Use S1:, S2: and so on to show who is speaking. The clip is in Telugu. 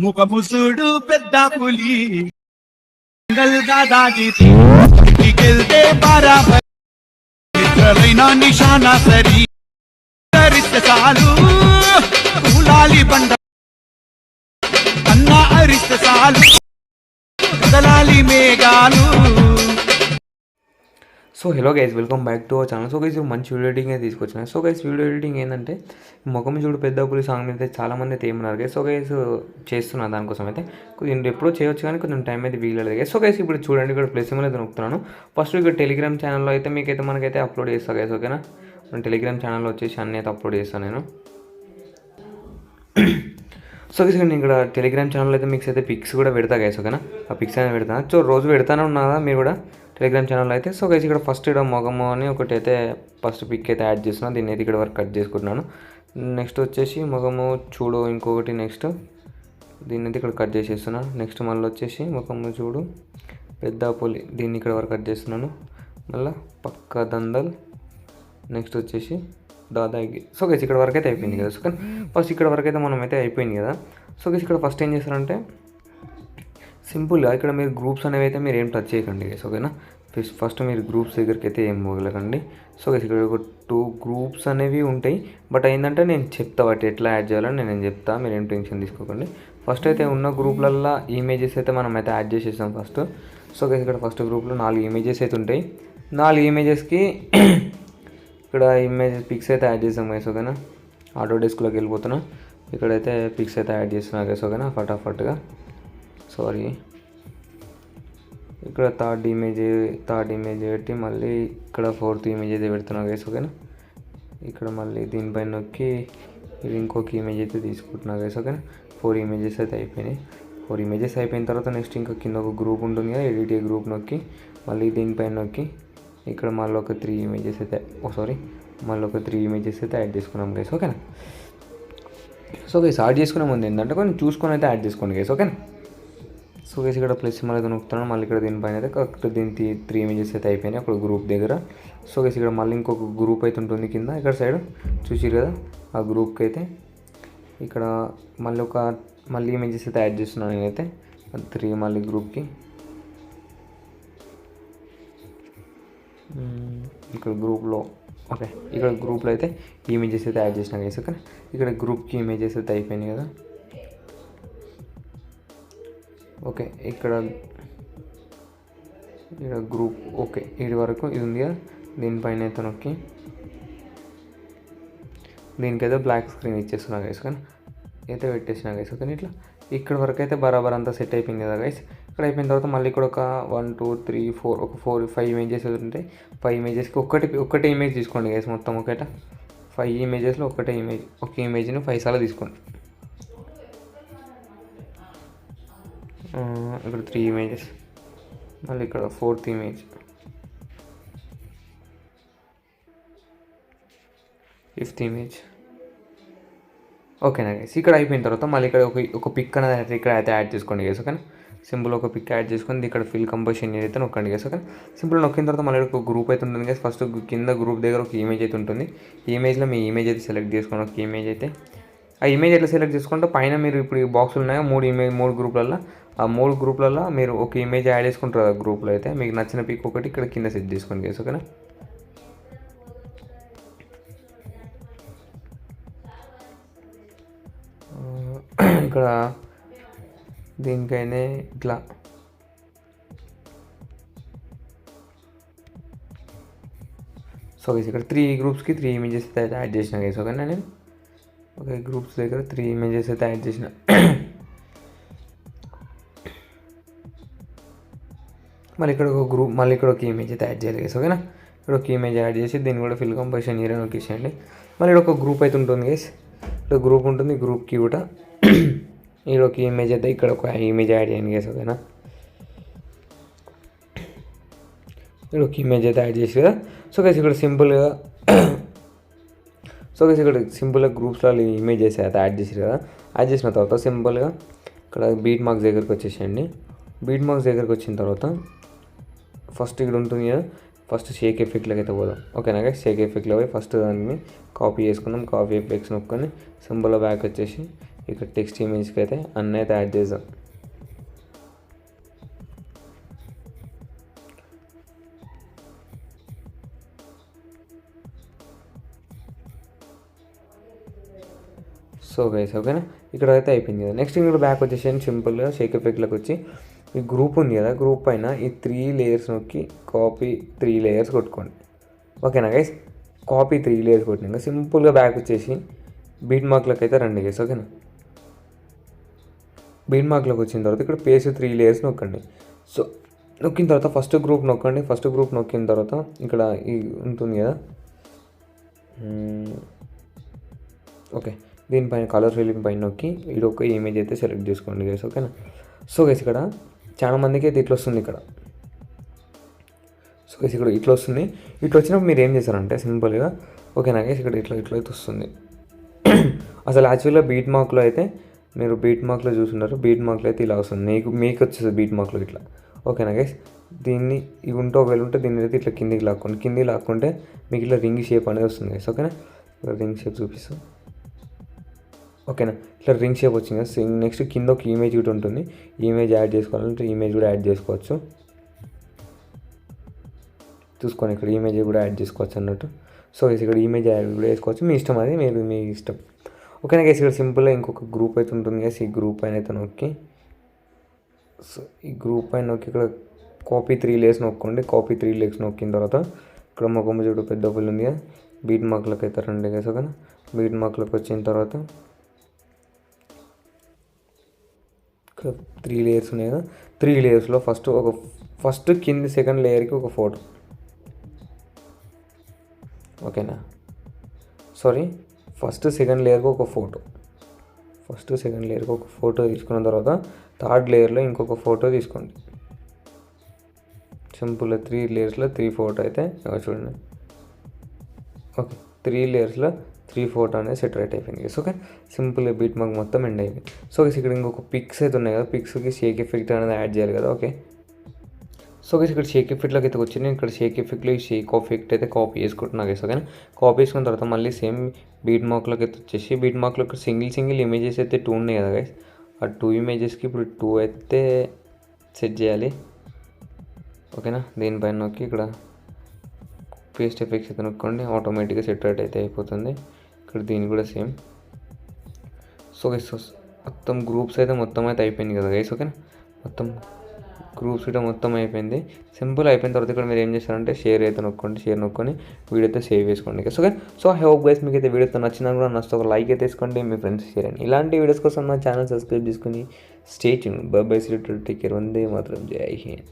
S1: ముఖము చూడు పెద్ద పులి గల్గా దాగితే కెళ్తే బరాబర్ నిద్రలైన నిశానా సరి అరిస్తే చాలు పూలాలి బండ అన్న అరిస్తే చాలు కదలాలి మేఘాలు.
S2: So hello guys, welcome back to our channel. So guys మంచి వీడియో ఎడిటింగ్ అయితే తీసుకొచ్చిన. సో గైస్ వీడియో ఎడిటింగ్ ఏంటంటే ముఖం చూడు పెద్ద పులి సాంగ్ మీద చాలామంది అయితే ఏమన్నారు గైస్. సో గైస్ చేస్తున్నాను దానికోసం అయితే కొంచెం ఎప్పుడో చేయొచ్చు కానీ కొంచెం టైం అయితే వీలలేదు గైస్. సో గైస్ ఇప్పుడు చూడండి, ఇక్కడ ప్లస్ సింబల్ అయితే నొక్కుతున్నాను. ఫస్ట్ ఇక్కడ టెలిగ్రామ్ ఛానల్లో అయితే మీకైతే మనకైతే అప్లోడ్ చేస్తాను గైస్. ఓకేనా, నేను టెలిగ్రామ్ ఛానల్లో వచ్చేసి అన్నీ అయితే అప్లోడ్ చేస్తాను నేను. సో గైస్ నేను ఇక్కడ టెలిగ్రామ్ ఛానల్ అయితే మీకు అయితే పిక్స్ కూడా పెడతా గైస్. ఓకేనా, ఆ పిక్స్ అనేది పెడతాను. సో రోజు పెడతానే ఉన్నదా మీరు కూడా టెలిగ్రామ్ ఛానల్ అయితే. సో గైస్ ఇక్కడ ఫస్ట్ ఇక్కడ మొగము అని ఒకటి అయితే ఫస్ట్ పిక్ అయితే యాడ్ చేస్తున్నాను. దీన్ని అయితే ఇక్కడ వరకు కట్ చేసుకుంటున్నాను. నెక్స్ట్ వచ్చేసి మొగము చూడు ఇంకొకటి, నెక్స్ట్ దీన్ని అయితే ఇక్కడ కట్ చేసేస్తున్నాను. నెక్స్ట్ మళ్ళీ వచ్చేసి ముఖము చూడు పెద్ద పులి, దీన్ని ఇక్కడ వరకు కట్ చేస్తున్నాను. మళ్ళీ పక్క దందల్, నెక్స్ట్ వచ్చేసి దాదాగి. సో గైస్ ఇక్కడ వరకు అయితే అయిపోయింది కదా. సో కానీ ఫస్ట్ ఇక్కడ వరకు అయితే మనం అయితే అయిపోయింది కదా. సో గైస్ ఇక్కడ ఫస్ట్ ఏం చేస్తారంటే సింపుల్గా ఇక్కడ మీరు గ్రూప్స్ అనేవి అయితే మీరు ఏం టచ్ చేయకండి గైస్. ఓకేనా, ఫస్ట్ మీరు గ్రూప్స్ దగ్గరికి అయితే ఏం మొదలకండి. సో గైస్ ఇక్కడ ఒక 2 గ్రూప్స్ అనేవి ఉంటాయి. బట్ ఏంటంటే నేను చెప్తా వాటి ఎట్లా యాడ్ చేయాలని నేను చెప్తా, మీరు ఏం టెన్షన్ తీసుకోకండి. ఫస్ట్ అయితే ఉన్న గ్రూప్లల్లో ఇమేజెస్ అయితే మనం అయితే యాడ్ చేసేసాం ఫస్ట్. సో గైస్ ఇక్కడ ఫస్ట్ గ్రూప్లో 4 ఇమేజెస్ అయితే ఉంటాయి. 4 ఇమేజెస్కి ఇక్కడ ఇమేజ్ పిక్స్ అయితే యాడ్ చేసాం గైస్. ఓకేనా, ఆటో డెస్క్లోకి వెళ్ళిపోతున్నా. ఇక్కడైతే పిక్స్ అయితే యాడ్ చేస్తున్నా గైస్. ఓకేనా, ఫటాఫట్గా. సారీ, ఇక్కడ థర్డ్ ఇమేజ్ పెట్టి మళ్ళీ ఇక్కడ 4th ఇమేజ్ అయితే పెడుతున్నా గైస్. ఓకేనా, ఇక్కడ మళ్ళీ దీనిపైన నొక్కి ఇది ఇంకొక ఇమేజ్ అయితే తీసుకుంటున్నా గైస్. ఓకేనా, 4 ఇమేజెస్ అయితే అయిపోయినాయి. 4 ఇమేజెస్ అయిపోయిన తర్వాత నెక్స్ట్ ఇంకా కింద ఒక గ్రూప్ ఉంటుంది కదా, ఎడిట్ గ్రూప్ నొక్కి మళ్ళీ దీనిపైన నొక్కి ఇక్కడ మళ్ళీ ఒక 3 ఇమేజెస్ అయితే మళ్ళీ ఒక 3 ఇమేజెస్ అయితే యాడ్ చేసుకున్నాం గైస్. ఓకేనా, సో గైస్ యాడ్ చేసుకునే ముందు ఏంటంటే కొంచెం చూసుకొని అయితే యాడ్ చేసుకోండి గైస్. ఓకేనా, సో గైస్ ఇక్కడ ప్లస్ సింబల్ అయితే నొక్కుతున్నాను. మళ్ళీ ఇక్కడ దీనిపైన అయితే కరెక్ట్ దీనికి 3 ఇమేజెస్ అయితే అయిపోయినాయి అక్కడ గ్రూప్ దగ్గర. సో గైస్ ఇక్కడ మళ్ళీ ఇంకొక గ్రూప్ అయితే ఉంటుంది కింద ఇక్కడ సైడ్ చూసిరు కదా, ఆ గ్రూప్కి అయితే ఇక్కడ మళ్ళీ ఇమేజెస్ అయితే యాడ్ చేస్తున్నాను నేనైతే 3 మళ్ళీ గ్రూప్కి. ఇక్కడ గ్రూప్లో ఓకే, ఇక్కడ గ్రూప్లో అయితే ఇమేజెస్ అయితే యాడ్ చేసినా గైస్. ఓకే, ఇక్కడ గ్రూప్కి ఇమేజెస్ అయితే అయిపోయినాయి కదా. ఓకే, ఇక్కడ గ్రూప్ ఓకే ఇది వరకు ఇది ఉంది కదా, దీనిపైన అయితే నొక్కి దీనికైతే బ్లాక్ స్క్రీన్ ఇచ్చేస్తున్నా గైస్. కానీ అయితే పెట్టేసిన గైస్. ఓకే, ఇట్లా ఇక్కడ వరకు అయితే బరాబర్ అంతా సెట్ అయిపోయింది కదా గైస్. ఇక్కడ అయిపోయిన తర్వాత మళ్ళీ ఇక్కడ ఒక 1 2 3 4 ఒక 5 ఇమేజెస్ ఉంటాయి. 5 ఇమేజెస్కి ఒక్కటే ఇమేజ్ తీసుకోండి గైస్. మొత్తం ఒకట 5 ఇమేజెస్లో ఒకటే ఇమేజ్, ఒక ఇమేజ్ని 5 సార్లు తీసుకోండి. ఇక్కడ 3 ఇమేజెస్, మళ్ళీ ఇక్కడ 4th ఇమేజ్, 5th ఇమేజ్. ఓకేనా గైస్, ఇక్కడ అయిపోయిన తర్వాత మళ్ళీ ఇక్కడ ఒక పిక్ అనేది ఇక్కడ అయితే యాడ్ చేసుకోండి గైస్. ఓకేనా, సింపుల్ ఒక పిక్ యాడ్ చేసుకొని ఇక్కడ ఫిల్ కంపోజిషన్ అయితే నొక్కండి గైస్. ఓకే, సింపుల్ నొక్కిన తర్వాత మళ్ళీ ఒక గ్రూప్ అయితే ఉంటుంది గైస్. ఫస్ట్ కింద గ్రూప్ దగ్గర ఒక ఇమేజ్ అయితే ఉంటుంది. ఈ ఇమేజ్లో మీ ఇమేజ్ అయితే సెలెక్ట్ చేసుకోండి. ఒక ఇమేజ్ అయితే ఆ ఇమేజ్ ఎట్లా సెలెక్ట్ చేసుకుంటే పైన మీరు ఇప్పుడు ఈ బాక్సులు ఉన్నాయో 3 గ్రూప్లలో, ఆ 3 గ్రూప్లలో మీరు ఒక ఇమేజ్ యాడ్ చేసుకుంటారు ఆ గ్రూప్లో అయితే. మీకు నచ్చిన పిక్ ఒకటి ఇక్కడ కింద సెట్ చేసుకోండి గైస్. ఓకేనా, ఇక్కడ దీనికైనా ఇట్లా సో గైస్ ఇక్కడ 3 గ్రూప్స్కి 3 ఇమేజెస్ అయితే యాడ్ చేసిన గైస్. ఓకేనా, నేను ఓకే గ్రూప్స్ దగ్గర 3 ఇమేజెస్ అయితే యాడ్ చేసిన. మళ్ళీ ఇక్కడ ఒక ఇమేజ్ అయితే యాడ్ చేయాలి గైస్. ఓకేనా, ఇక్కడ ఒక ఇమేజ్ యాడ్ చేసి దీన్ని కూడా ఫిల్ కంపోజిషన్ ఏరియా నొక్కేసేయండి. మళ్ళీ ఇక్కడ ఒక గ్రూప్ అయితే ఉంటుంది గైస్. ఇక్కడ గ్రూప్ ఉంటుంది, గ్రూప్కి కూడా ఇక్కడ ఒక ఇమేజ్ అయితే ఇక్కడ ఒక ఇమేజ్ యాడ్ చేయండి గైస్. ఓకేనా, ఇక్కడ ఒక ఇమేజ్ అయితే యాడ్ చేసి కదా. సో గైస్ ఇక్కడ సింపుల్గా గ్రూప్స్లో ఇమేజెస్ అయితే యాడ్ చేసారు కదా. యాడ్ చేసిన తర్వాత సింపుల్గా ఇక్కడ బీట్ మార్క్స్ దగ్గరికి వచ్చేసేయండి. బీట్ మార్క్స్ దగ్గరికి వచ్చిన తర్వాత ఫస్ట్ ఇక్కడ ఉంటుంది కదా, ఫస్ట్ షేక్ ఎఫెక్ట్లోకి అయితే పోదాం. ఓకేనా గైస్, షేక్ ఎఫెక్ట్లో పోయి ఫస్ట్ దాన్ని కాపీ చేసుకుందాం. కాపీ ఎఫెక్ట్స్ నొక్కొని సింబల్ బ్యాక్ వచ్చేసి ఇక్కడ టెక్స్ట్ ఇమేజ్కి అయితే అన్నీ అయితే యాడ్ చేద్దాం. సో గైస్ ఓకేనా, ఇక్కడ అయితే అయిపోయింది కదా. నెక్స్ట్ ఇక్కడ బ్యాక్ వచ్చేసి సింపుల్గా షేక్ ఎఫెక్ట్లోకి వచ్చి ఈ గ్రూప్ ఉంది కదా, గ్రూప్ పైన ఈ 3 లేయర్స్ నొక్కి కాపీ 3 లేయర్స్ కొట్టుకోండి. ఓకేనా గైస్, కాపీ 3 లేయర్స్ కొట్టినాక సింపుల్గా బ్యాక్ వచ్చేసి బీట్ మార్క్లోకి అయితే రండి గైస్. ఓకేనా, బీట్ మార్క్లోకి వచ్చిన తర్వాత ఇక్కడ పేస్ట్ 3 లేయర్స్ నొక్కండి. సో నొక్కిన తర్వాత ఫస్ట్ గ్రూప్ నొక్కండి. ఫస్ట్ గ్రూప్ నొక్కిన తర్వాత ఇక్కడ ఈ ఉంటుంది కదా, ఓకే, దీనిపైన కలర్ ఫీలింగ్ పైన నొక్కి ఇది ఒక ఇమేజ్ అయితే సెలెక్ట్ చేసుకోండి గైస్. ఓకేనా, సో గైస్ ఇక్కడ చాలా మందికి అయితే ఇట్లా వస్తుంది ఇక్కడ. సో గైస్ ఇక్కడ ఇట్లా వస్తుంది. ఇట్లా వచ్చినప్పుడు మీరు ఏం చేస్తారంటే సింపుల్గా, ఓకేనా గైస్, ఇక్కడ ఇట్లా ఇట్లా అయితే వస్తుంది. అసలు యాక్చువల్గా బీట్ మార్క్లో అయితే మీరు బీట్ మార్క్లో చూస్తున్నారు, బీట్ మార్క్లో అయితే ఇలా వస్తుంది, మీకు వచ్చేది బీట్ మార్క్లో ఇట్లా. ఓకేనా గైస్, దీన్ని ఇవి ఉంటే ఒకవేళ ఉంటే దీన్ని అయితే ఇట్లా కిందికి లాక్కోండి. కిందికి లాక్కుంటే మీకు ఇట్లా రింగ్ షేప్ అనేది వస్తుంది గైస్. ఓకేనా, ఇక్కడ రింగ్ షేప్ చూపిస్తాం. ఓకేనా, ఇట్లా రింగ్ షేప్ వచ్చింది కదా. నెక్స్ట్ కింద ఒక ఇమేజ్ కూడా ఉంటుంది, ఇమేజ్ యాడ్ చేసుకోవాలంటే ఇమేజ్ కూడా యాడ్ చేసుకోవచ్చు. చూసుకొని ఇక్కడ ఇమేజ్ కూడా యాడ్ చేసుకోవచ్చు అన్నట్టు. సో ఇక్కడ ఇమేజ్ యాడ్ కూడా వేసుకోవచ్చు, మీ ఇష్టం, అది మీ ఇష్టం. ఓకేనా గైస్, ఇక్కడ సింపుల్గా ఇంకొక గ్రూప్ అయితే ఉంటుంది గైస్. ఈ గ్రూప్ పైన అయితే నొక్కి, సో ఈ గ్రూప్ పైన నొక్కి ఇక్కడ కాపీ 3 లేయర్స్ నొక్కండి. కాపీ 3 లేయర్స్ నొక్కిన తర్వాత ఇక్కడ ముఖం చూడు పెద్ద పుల్ ఉంది కదా, బీట్ మార్క్లోకి అయితే రండి గైస్. ఓకేనా, బీట్ మార్క్లోకి వచ్చిన తర్వాత ఇక్కడ 3 లేయర్స్ ఉన్నాయి కదా, 3 లేయర్స్లో ఫస్ట్ కింది సెకండ్ లేయర్కి ఒక ఫోటో. ఓకేనా, సారీ, ఫస్ట్ సెకండ్ లేయర్కి ఒక ఫోటో. ఫస్ట్ సెకండ్ లేయర్కి ఒక ఫోటో తీసుకున్న తర్వాత థర్డ్ లేయర్లో ఇంకొక ఫోటో తీసుకోండి. సింపుల్గా 3 లేయర్స్లో 3 ఫోటో అయితే చూడండి. ఓకే, 3 లేయర్స్లో 3 ఫోటో అనేది సెటరేట్ అయిపోయింది. ఓకే, సింపుల్గా బీట్ మార్క్ మొత్తం ఎండ్ అయిపోయింది. సో ఇక్కడ ఇంకొక పిక్స్ అయితే ఉన్నాయి కదా, పిక్స్కి షేక్ ఎఫెక్ట్ అనేది యాడ్ చేయాలి కదా. ఓకే, సో ఇక్కడ షేక్ ఎఫెక్ట్లోకి అయితే వచ్చింది. ఇక్కడ షేక్ ఎఫెక్ట్లో ఈ షేక్ ఎఫెక్ట్ అయితే కాపీ చేసుకుంటున్నా గైస్. ఓకేనా, కాపీ చేసుకున్న తర్వాత మళ్ళీ సేమ్ బీట్ మార్క్లోకి అయితే వచ్చేసి బీట్ మార్క్లో సింగిల్ ఇమేజెస్ అయితే 2 ఉన్నాయి కదా గైస్. ఆ 2 ఇమేజెస్కి ఇప్పుడు 2 అయితే సెట్ చేయాలి. ఓకేనా, దీనిపైన నొక్కి ఇక్కడ పేస్ట్ ఎఫెక్ట్స్ అయితే నొక్కండి, ఆటోమేటిక్గా సెటరేట్ అయితే అయిపోతుంది. ఇక్కడ దీన్ని కూడా సేమ్. సో గైస్ మొత్తం గ్రూప్స్ అయితే మొత్తం అయితే అయిపోయింది కదా గైస్. ఓకేనా, మొత్తం గ్రూప్స్ ఇట్లా మొత్తం అయిపోయింది. సింపుల్ అయిపోయిన తర్వాత ఇక్కడ మీరు ఏం చేస్తారంటే షేర్ అయితే నొక్కండి. షేర్ నొక్కొని వీడియో అయితే సేవ్ చేసుకోండి. Okay, so I hope guys మీకు అయితే వీడియోతో నచ్చినా కూడా నచ్చితే ఒక లైక్ అయితే వేసుకోండి, మీ ఫ్రెండ్స్ షేర్ అండి. ఇలాంటి వీడియోస్ కోసం నా ఛానల్ సబ్స్క్రైబ్ చేసుకుని stay tune. Bye bye, take care, Vande Mataram, Jai Hind.